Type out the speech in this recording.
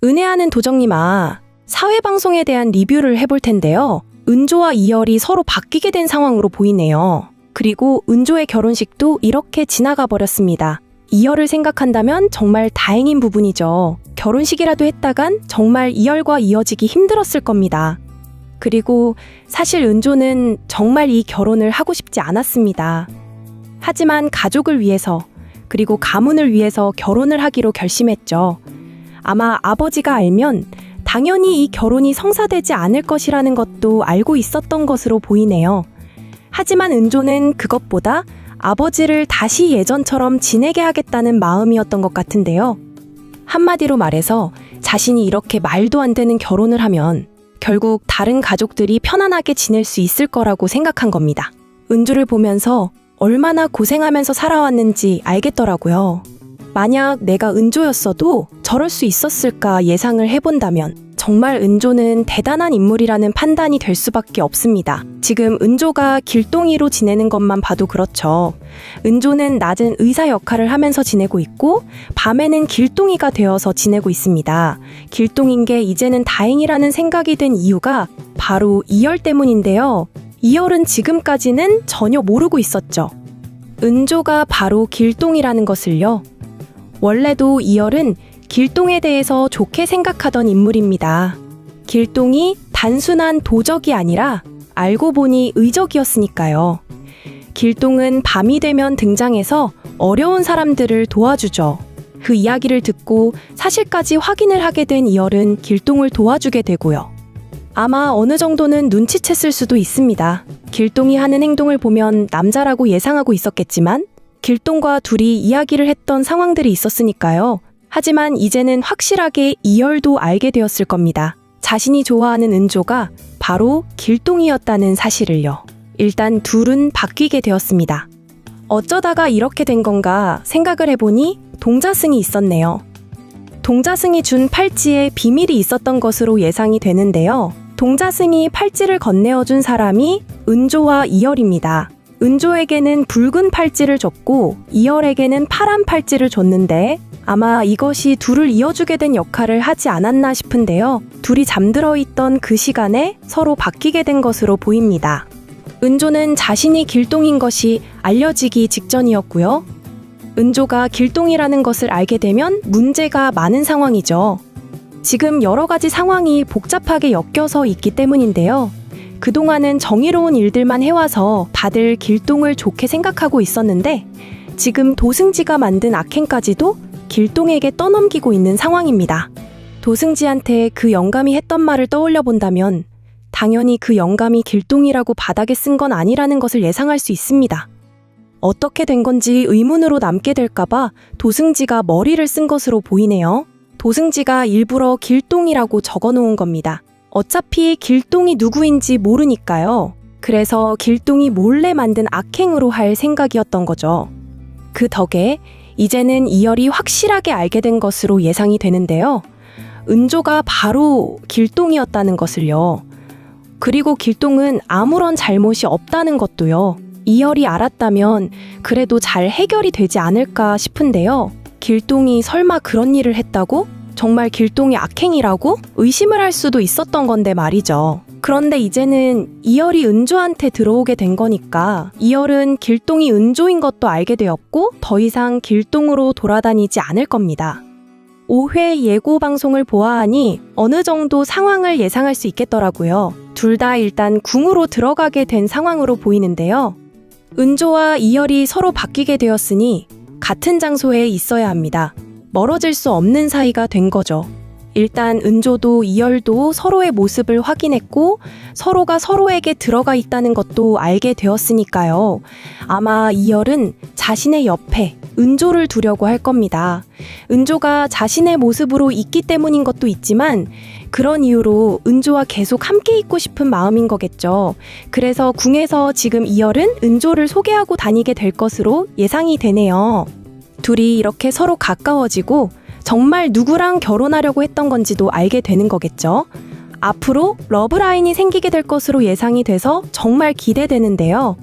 은혜하는 도정님아, 사회방송에 대한 리뷰를 해볼 텐데요. 은조와 이열이 서로 바뀌게 된 상황으로 보이네요. 그리고 은조의 결혼식도 이렇게 지나가 버렸습니다. 이열을 생각한다면 정말 다행인 부분이죠. 결혼식이라도 했다간 정말 이열과 이어지기 힘들었을 겁니다. 그리고 사실 은조는 정말 이 결혼을 하고 싶지 않았습니다. 하지만 가족을 위해서 그리고 가문을 위해서 결혼을 하기로 결심했죠. 아마 아버지가 알면 당연히 이 결혼이 성사되지 않을 것이라는 것도 알고 있었던 것으로 보이네요. 하지만 은조는 그것보다 아버지를 다시 예전처럼 지내게 하겠다는 마음이었던 것 같은데요. 한마디로 말해서 자신이 이렇게 말도 안 되는 결혼을 하면 결국 다른 가족들이 편안하게 지낼 수 있을 거라고 생각한 겁니다. 은조를 보면서 얼마나 고생하면서 살아왔는지 알겠더라고요. 만약 내가 은조였어도 저럴 수 있었을까 예상을 해본다면 정말 은조는 대단한 인물이라는 판단이 될 수밖에 없습니다. 지금 은조가 길동이로 지내는 것만 봐도 그렇죠. 은조는 낮은 의사 역할을 하면서 지내고 있고 밤에는 길동이가 되어서 지내고 있습니다. 길동인 게 이제는 다행이라는 생각이 든 이유가 바로 이열 때문인데요. 이열은 지금까지는 전혀 모르고 있었죠. 은조가 바로 길동이라는 것을요. 원래도 이열은 길동에 대해서 좋게 생각하던 인물입니다. 길동이 단순한 도적이 아니라 알고 보니 의적이었으니까요. 길동은 밤이 되면 등장해서 어려운 사람들을 도와주죠. 그 이야기를 듣고 사실까지 확인을 하게 된 이열은 길동을 도와주게 되고요. 아마 어느 정도는 눈치챘을 수도 있습니다. 길동이 하는 행동을 보면 남자라고 예상하고 있었겠지만 길동과 둘이 이야기를 했던 상황들이 있었으니까요. 하지만 이제는 확실하게 이열도 알게 되었을 겁니다. 자신이 좋아하는 은조가 바로 길동이었다는 사실을요. 일단 둘은 바뀌게 되었습니다. 어쩌다가 이렇게 된 건가 생각을 해보니 동자승이 있었네요. 동자승이 준 팔찌에 비밀이 있었던 것으로 예상이 되는데요. 동자승이 팔찌를 건네어준 사람이 은조와 이열입니다. 은조에게는 붉은 팔찌를 줬고 이열에게는 파란 팔찌를 줬는데 아마 이것이 둘을 이어주게 된 역할을 하지 않았나 싶은데요. 둘이 잠들어 있던 그 시간에 서로 바뀌게 된 것으로 보입니다. 은조는 자신이 길동인 것이 알려지기 직전이었고요. 은조가 길동이라는 것을 알게 되면 문제가 많은 상황이죠. 지금 여러 가지 상황이 복잡하게 엮여서 있기 때문인데요. 그동안은 정의로운 일들만 해와서 다들 길동을 좋게 생각하고 있었는데 지금 도승지가 만든 악행까지도 길동에게 떠넘기고 있는 상황입니다. 도승지한테 그 영감이 했던 말을 떠올려 본다면 당연히 그 영감이 길동이라고 바닥에 쓴 건 아니라는 것을 예상할 수 있습니다. 어떻게 된 건지 의문으로 남게 될까봐 도승지가 머리를 쓴 것으로 보이네요. 도승지가 일부러 길동이라고 적어놓은 겁니다. 어차피 길동이 누구인지 모르니까요. 그래서 길동이 몰래 만든 악행으로 할 생각이었던 거죠. 그 덕에 이제는 이열이 확실하게 알게 된 것으로 예상이 되는데요. 은조가 바로 길동이었다는 것을요. 그리고 길동은 아무런 잘못이 없다는 것도요. 이열이 알았다면 그래도 잘 해결이 되지 않을까 싶은데요. 길동이 설마 그런 일을 했다고? 정말 길동이 악행이라고? 의심을 할 수도 있었던 건데 말이죠. 그런데 이제는 이열이 은조한테 들어오게 된 거니까 이열은 길동이 은조인 것도 알게 되었고 더 이상 길동으로 돌아다니지 않을 겁니다. 5회 예고 방송을 보아하니 어느 정도 상황을 예상할 수 있겠더라고요. 둘 다 일단 궁으로 들어가게 된 상황으로 보이는데요. 은조와 이열이 서로 바뀌게 되었으니 같은 장소에 있어야 합니다. 멀어질 수 없는 사이가 된 거죠. 일단 은조도 이열도 서로의 모습을 확인했고 서로가 서로에게 들어가 있다는 것도 알게 되었으니까요. 아마 이열은 자신의 옆에 은조를 두려고 할 겁니다. 은조가 자신의 모습으로 있기 때문인 것도 있지만 그런 이유로 은조와 계속 함께 있고 싶은 마음인 거겠죠. 그래서 궁에서 지금 이열은 은조를 소개하고 다니게 될 것으로 예상이 되네요. 둘이 이렇게 서로 가까워지고 정말 누구랑 결혼하려고 했던 건지도 알게 되는 거겠죠. 앞으로 러브라인이 생기게 될 것으로 예상이 돼서 정말 기대되는데요.